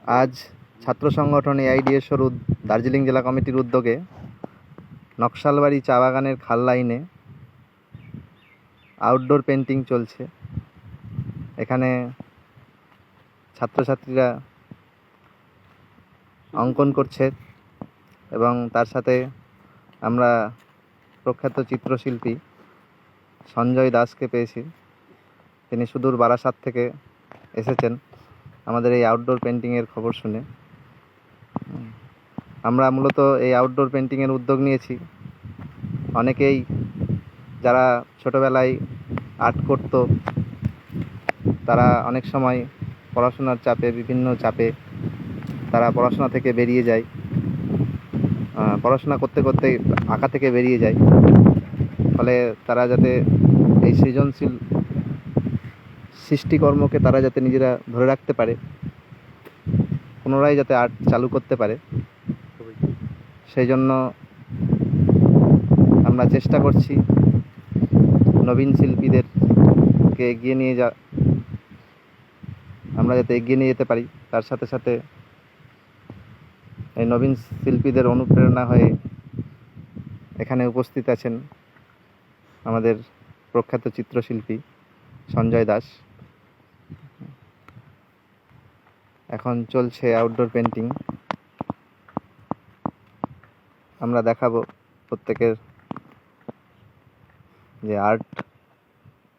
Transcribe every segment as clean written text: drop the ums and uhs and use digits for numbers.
আজ ছাত্র সংগঠন এআইডিএসওর দার্জিলিং জেলা কমিটির উদ্যোগে নকশালবাড়ি চা বাগানের খাল লাইনে আউটডোর পেন্টিং চলছে। এখানে ছাত্রছাত্রীরা অঙ্কন করছে এবং তার সাথে আমরা প্রখ্যাত চিত্রশিল্পী সঞ্জয় দাসকে পেয়েছি। তিনি সুদূর বারাসাত থেকে এসেছেন আমাদের এই আউটডোর পেন্টিংয়ের খবর শুনে। আমরা মূলত এই আউটডোর পেন্টিংয়ের উদ্যোগ নিয়েছি। অনেকেই যারা ছোটোবেলায় আর্ট করতো তারা অনেক সময় পড়াশোনার চাপে, বিভিন্ন চাপে তারা পড়াশোনা থেকে বেরিয়ে যায়, পড়াশোনা করতে করতে আঁকা থেকে বেরিয়ে যায়। ফলে তারা যাতে এই সৃজনশীল সৃষ্টিকর্মকে তারা যাতে নিজেরা ধরে রাখতে পারে, পুনরায় যাতে আর্ট চালু করতে পারে, সেই জন্য আমরা চেষ্টা করছি নবীন শিল্পীদেরকে আমরা যাতে এগিয়ে নিয়ে যেতে পারি। তার সাথে সাথে এই নবীন শিল্পীদের অনুপ্রেরণা হয়ে এখানে উপস্থিত আছেন আমাদের প্রখ্যাত চিত্রশিল্পী সঞ্জয় দাস। এখন চলছে আউটডোর পেন্টিং। আমরা দেখাবো প্রত্যেকের যে আর্ট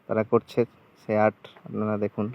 তারা করছে, সেই আর্ট আপনারা দেখুন।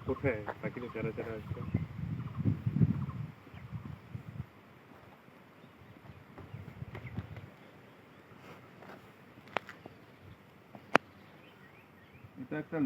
কোথায় পাখিটা চারা চারা আসছে? এটা একটা